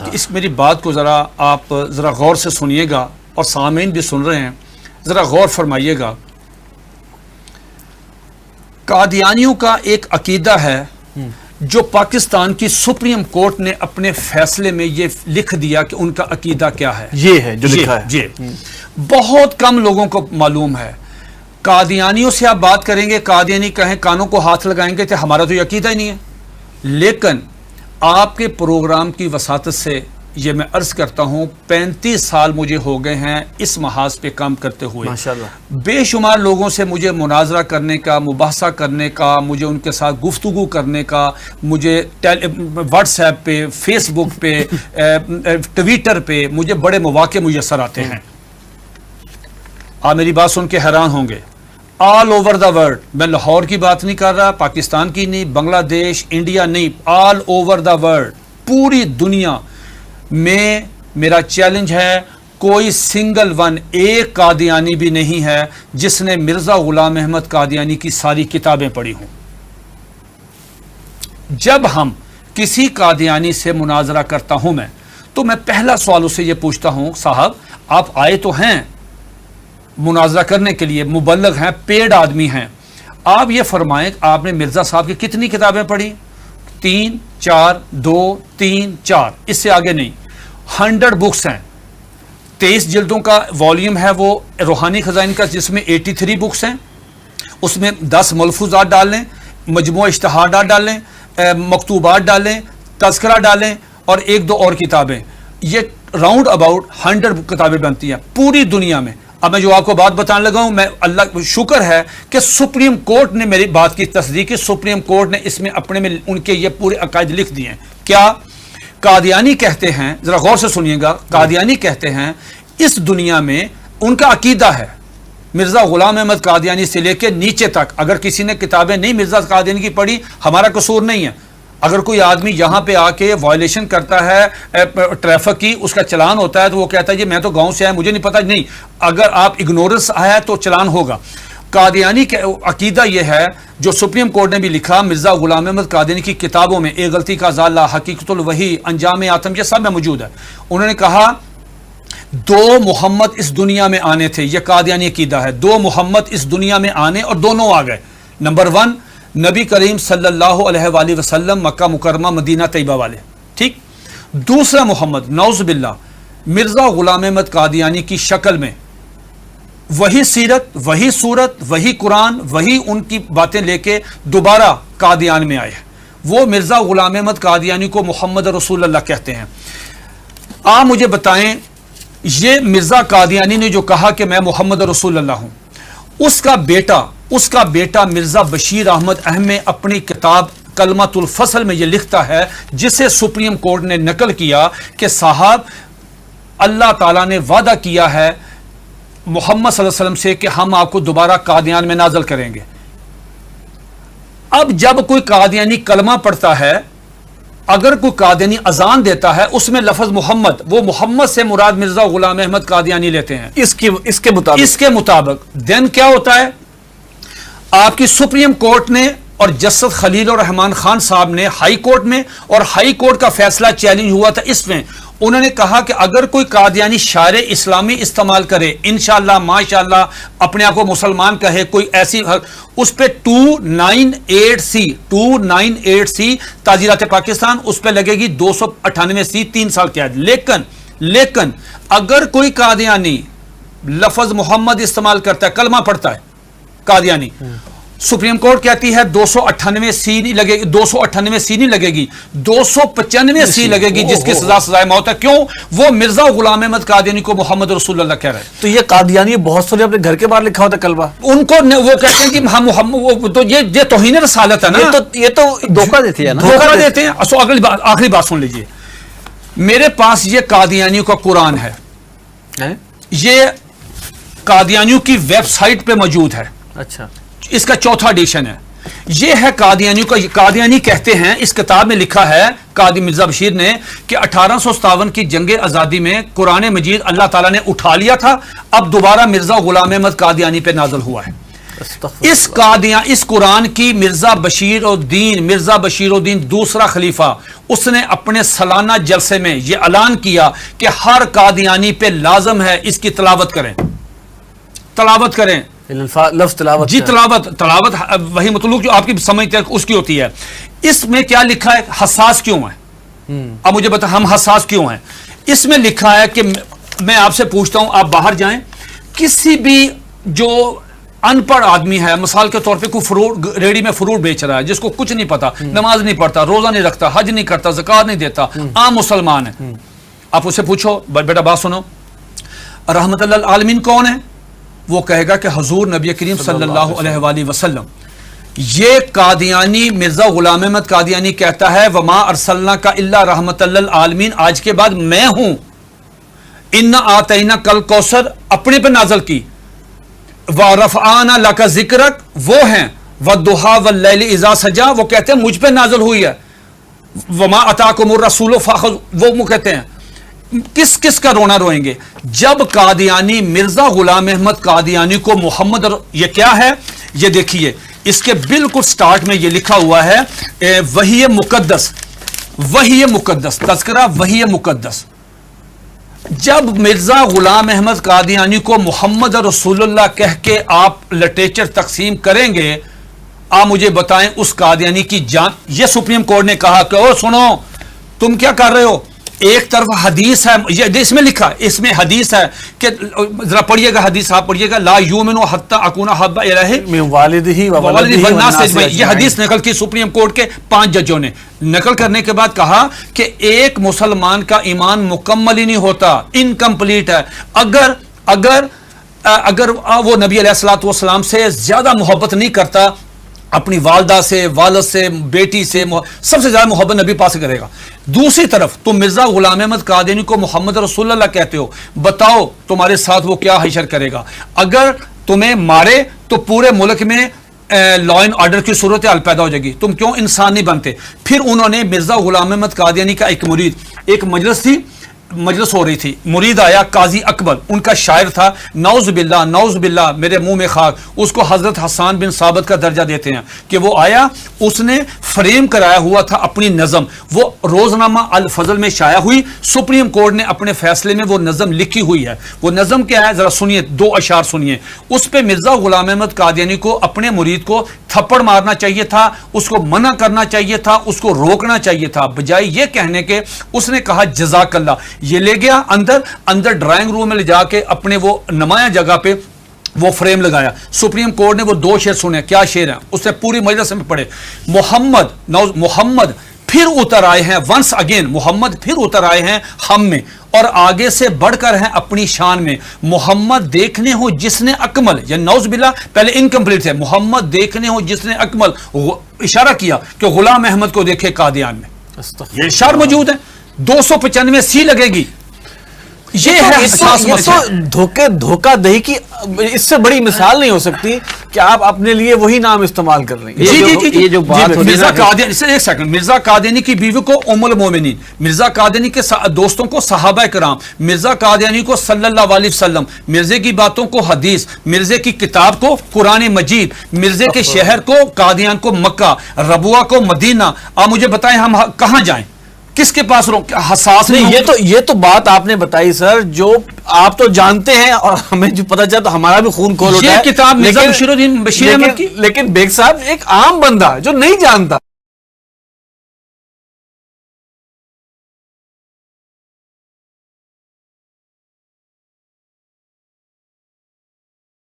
कि इस मेरी बात को आप ज़रा गौर से सुनिएगा और सामीन भी सुन रहे हैं, ज़रा गौर फरमाइएगा। कादियानियों का एक अकीदा है जो पाकिस्तान की सुप्रीम कोर्ट ने अपने फैसले में ये लिख दिया कि उनका अकीदा क्या है। ये है जो लिखा है। ये बहुत कम लोगों को मालूम है। कादियानियों से आप बात करेंगे, कादियानी कहें कानों को हाथ लगाएंगे तो हमारा तो ये अकीदा ही नहीं है। लेकिन आपके प्रोग्राम की वसातत से ये मैं अर्ज करता हूँ, 35 साल मुझे हो गए हैं इस महाज पे काम करते हुए। माशाअल्लाह। बेशुमार लोगों से मुझे मुनाजरा करने का, मुबाहसा करने का, मुझे उनके साथ गुफ्तगू करने का, मुझे व्हाट्सएप पे, फेसबुक पे, ट्विटर पे मुझे बड़े मौके मुयसर आते हैं। आप मेरी बात सुन के हैरान होंगे। ऑल ओवर द वर्ल्ड, मैं लाहौर की बात नहीं कर रहा, पाकिस्तान की नहीं, बांग्लादेश, इंडिया नहीं, ऑल ओवर द वर्ल्ड, पूरी दुनिया में मेरा चैलेंज है, कोई सिंगल वन, एक कादियानी भी नहीं है जिसने मिर्जा गुलाम अहमद कादियानी की सारी किताबें पढ़ी हों। जब हम किसी कादियानी से मुनाजरा करता हूं मैं, तो मैं पहला सवाल उससे यह पूछता हूं, साहब आप आए तो हैं मुनाजरा करने के लिए, मुबल्लग हैं, पेड आदमी हैं, आप ये फरमाएं आपने मिर्जा साहब की कितनी किताबें पढ़ी? 3, 4, 2, 3, 4, इससे आगे नहीं। 100 बुक्स हैं, 23 जिल्दों का वॉल्यूम है वो रूहानी खजाइन का, जिसमें 83 बुक्स हैं। उसमें 10 मलफूजात डाल लें, मजमू इश्तहारात डालें, मकतूबात डालें, तज़किरा डालें और 1-2 और किताबें। ये राउंड अबाउट 100 किताबें बनती हैं पूरी दुनिया में। अब मैं जो आपको बात बताने लगा हूं, मैं अल्लाह शुक्र है कि सुप्रीम कोर्ट ने मेरी बात की तस्दीक की। सुप्रीम कोर्ट ने इसमें अपने में उनके ये पूरे अकायद लिख दिए हैं। क्या कादियानी कहते हैं, जरा गौर से सुनिएगा, कादियानी कहते हैं इस दुनिया में उनका अकीदा है मिर्जा गुलाम अहमद कादियानी से लेकर नीचे तक, अगर किसी ने किताबें नहीं मिर्जा कादियानी की पढ़ी, हमारा कसूर नहीं है। अगर कोई आदमी यहाँ पे आके वायलेशन करता है ट्रैफिक की, उसका चलान होता है तो वो कहता है जी मैं तो गांव से आया, मुझे नहीं पता। नहीं, अगर आप इग्नोरेंस आया तो चलान होगा। कादियानी का अकीदा यह है जो सुप्रीम कोर्ट ने भी लिखा, मिर्जा गुलाम अहमद कादियानी की किताबों में, एक गलती का ज़ाला, हकीकतुल वही, अंजाम आतम, ये सब में मौजूद है। उन्होंने कहा 2 मोहम्मद इस दुनिया में आने थे, यह कादियानी अकीदा है। 2 मोहम्मद इस दुनिया में आने और दोनों आ गए। नंबर 1 नबी करीम सल्लल्लाहु अलैहि वसल्लम, मक्का मुकरमा, मदीना तैयबा वाले, ठीक। दूसरा मोहम्मद नौज़ बिल्लाह मिर्जा गुलाम अहमद कादियानी की शक्ल में, वही सीरत, वही सूरत, वही कुरान, वही उनकी बातें लेके दोबारा कादियान में आए। वो मिर्जा गुलाम अहमद कादियानी को मोहम्मद रसूलुल्लाह कहते हैं। आप मुझे बताएं, ये मिर्जा कादियानी ने जो कहा कि मैं मोहम्मद रसूलुल्लाह हूं, उसका बेटा मिर्जा बशीर अहमद अहम अपनी किताब कलमतुल फसल में यह लिखता है, जिसे सुप्रीम कोर्ट ने नकल किया कि साहब अल्लाह ताला ने वादा किया है मोहम्मद सल्लल्लाहु अलैहि वसल्लम से कि हम आपको दोबारा कादियान में नाजल करेंगे। अब जब कोई कादियानी कलमा पढ़ता है, अगर कोई कादियानी अजान देता है, उसमें लफ्ज मोहम्मद, वो मोहम्मद से मुराद मिर्जा गुलाम अहमद कादियानी लेते हैं इसके मुताबिक देन क्या होता है, आपकी सुप्रीम कोर्ट ने और जस्टिस खलील रहमान खान साहब ने हाई कोर्ट में, और हाई कोर्ट का फैसला चैलेंज हुआ था इसमें, उन्होंने कहा कि अगर कोई कादियानी शायर इस्लामी इस्तेमाल करे, इंशाअल्लाह माशाअल्लाह अपने आप को मुसलमान कहे, कोई ऐसी, उस पे 298C ताजीरात पाकिस्तान, उस पे लगेगी 298C 3 साल कैद। लेकिन अगर कोई कादियानी लफ्ज मोहम्मद इस्तेमाल करता है, कलमा पढ़ता है कादियानी, सुप्रीम कोर्ट कहती है 298C नहीं लगेगी, 298C नहीं लगेगी, 295C लगेगी, जिसकी सजा सजाए मौत है। क्यों? वो मिर्जा गुलाम अहमद कादियानी को मोहम्मद रसूलुल्लाह कह रहे हैं। तो ये कादियानी बहुत सारे अपने घर के बाहर लिखा होता कलमा, उनको वो कहते हैं कि हम मोहम्मद, तो ये तौहीन रसालत है ना, ये तो धोखा देते हैं ना, धोखा देते हैं। आखिरी बात सुन लीजिए, मेरे पास ये कादियानियों का कुरान है, ये कादियानियों की वेबसाइट पे मौजूद है। अच्छा, इसका 4था एडिशन है। यह है कादियानियों का। कादियानी कहते हैं, इस किताब में लिखा है कादी मिर्जा बशीर ने कि 1857 की जंग आज़ादी में कुरान मजीद अल्लाह ताला ने उठा लिया था, अब दोबारा मिर्जा गुलाम अहमद कादियानी पे नाज़िल हुआ है। इस कादियां, इस कुरान की मिर्जा बशीरुद्दीन दूसरा खलीफा, उसने अपने सालाना जलसे में यह ऐलान किया कि हर कादियानी पे लाजम है इसकी तलावत करें। लफ्ज़ तलावत जी, तलावत वही मतलब जो आपकी समझते हैं उसकी होती है। इसमें क्या लिखा है, हसास क्यों है? अब मुझे बता, हम हसास क्यों हैं? इसमें लिखा है कि मैं आपसे पूछता हूं, आप बाहर जाएं, किसी भी जो अनपढ़ आदमी है, मिसाल के तौर पे कोई फ्रूट रेडी में फ्रूट बेच रहा है, जिसको कुछ नहीं पता, नमाज नहीं पढ़ता, रोजा नहीं रखता, हज नहीं करता, ज़कात नहीं देता, आम मुसलमान है, आप उससे पूछो बेटा बात सुनो, रहमतुल्लिल आलमीन कौन है? वो कहेगा कि हुजूर नबी करीम सल्लल्लाहु अलैहि वसल्लम। ये कादियानी मिर्जा गुलाम अहमद कादियानी कहता है वमा अरसलना का इल्ला रहमतुल्लिल आलमीन, आज के बाद मैं हूं। इन्ना आतैना कल कौसर अपने पर नाजल की, व रफ़आना लका ज़िक्रक वो हैं, व दुहा व लैली इज़ा सजा वो कहते हैं मुझ पे नाजल हुई है, वमा अताकुमुर रसूल फ़ाख़ुज़ वो कहते हैं। किस किस का रोना रोएंगे? जब कादियानी मिर्जा गुलाम अहमद कादियानी को मोहम्मद, ये क्या है ये देखिए, इसके बिल्कुल स्टार्ट में ये लिखा हुआ है वही मुकद्दस, तज़किरा वही मुकद्दस। जब मिर्जा गुलाम अहमद कादियानी को मोहम्मद रसूलुल्लाह कह के आप लिटरेचर तकसीम करेंगे, आप मुझे बताएं उस कादियानी की जान। ये सुप्रीम कोर्ट ने कहा कि ओ सुनो, तुम क्या कर रहे हो? एक तरफ हदीस है, ये इसमें लिखा, इसमें हदीस है कि जरा पढ़िएगा हदीस, आप पढ़िएगा, ला युमिनु हत्ता अकूना हब्बा इलैहि मिन वालिदिही व वलदिही व नास अजमईन। ये हदीस नकल की सुप्रीम कोर्ट के 5 जजों ने। नकल करने के बाद कहा कि एक मुसलमान का ईमान मुकम्मल ही नहीं होता, इनकम्प्लीट है, अगर वो नबी अलैहिस्सलातु वस्सलाम से ज्यादा मोहब्बत नहीं करता, अपनी वालदा से, वालद से, बेटी से सबसे ज्यादा मोहब्बत नबी पास से करेगा। दूसरी तरफ तुम मिर्जा गुलाम अहमद कादियानी को मोहम्मद रसूलुल्लाह कहते हो, बताओ तुम्हारे साथ वो क्या हशर करेगा? अगर तुम्हें मारे तो पूरे मुल्क में लॉ एंड ऑर्डर की सूरत हाल पैदा हो जाएगी, तुम क्यों इंसान नहीं बनते? फिर उन्होंने मिर्जा गुलाम अहमद कादियानी का एक मुरीद, एक मजलिस हो रही थी, मुरीद आया काजी अकबर, उनका शायर था, नौज़ बिल्लाह मेरे मुंह में खाक, उसको हजरत हसन बिन साबित का दर्जा देते हैं कि वो आया, उसने फ्रेम कराया हुआ था अपनी नज़म, वो रोजनामा अल फजल में शाया हुई, सुप्रीम कोर्ट ने अपने फैसले में वो नज़म लिखी हुई है। वो नज़म क्या है, जरा सुनिए, 2 अशार सुनिए। उस पर मिर्जा गुलाम अहमद कादियानी को, अपने मुरीद को थप्पड़ मारना चाहिए था, उसको मना करना चाहिए था, उसको रोकना चाहिए था, बजाय ये कहने के उसने कहा जज़ाकल्लाह। ये ले गया अंदर ड्राइंग रूम में ले जाके अपने वो नुमाया जगह पे वो फ्रेम लगाया। सुप्रीम कोर्ट ने वो 2 शेर सुने, क्या शेर हैं उसने पूरी मजलिस में पढ़े, मोहम्मद फिर उतर आए हैं, वंस अगेन मोहम्मद फिर उतर आए हैं हम में, और आगे से बढ़कर हैं अपनी शान में। मोहम्मद देखने हो जिसने अकमल, या नौज बिल्ला पहले इनकम्प्लीट है, मोहम्मद देखने हो जिसने अकमल, इशारा किया कि गुलाम अहमद को देखे कादियान में, ये इशार मौजूद है, 295 सी लगेगी। ये तो धोखाधड़ी की इससे बड़ी मिसाल नहीं हो सकती कि आप अपने लिए वही नाम इस्तेमाल कर रहे हैं। ये जो बात हो रही है, एक सेकंड, मिर्जा कादियानी की बीवी को उम्मुल मोमिनीन, मिर्जा कादियानी के दोस्तों को सहाबा कराम, मिर्जा कादियानी को सल्लल्लाहु अलैहि वसल्लम, मिर्जे की बातों को हदीस, मिर्जे की किताब को कुरान मजीद, मिर्जे के शहर को कादियान को मक्का, रबुआ को मदीना। आप मुझे बताएं हम कहां जाएं, किसके पास हसास नहीं? ये तो बात आपने बताई सर, जो आप तो जानते हैं और हमें जो पता चला तो हमारा भी खून खोल उठा है। किताब मिर्जा बशीरुद्दीन बशीर अहमद की, लेकिन बेग साहब एक आम बंदा जो नहीं जानता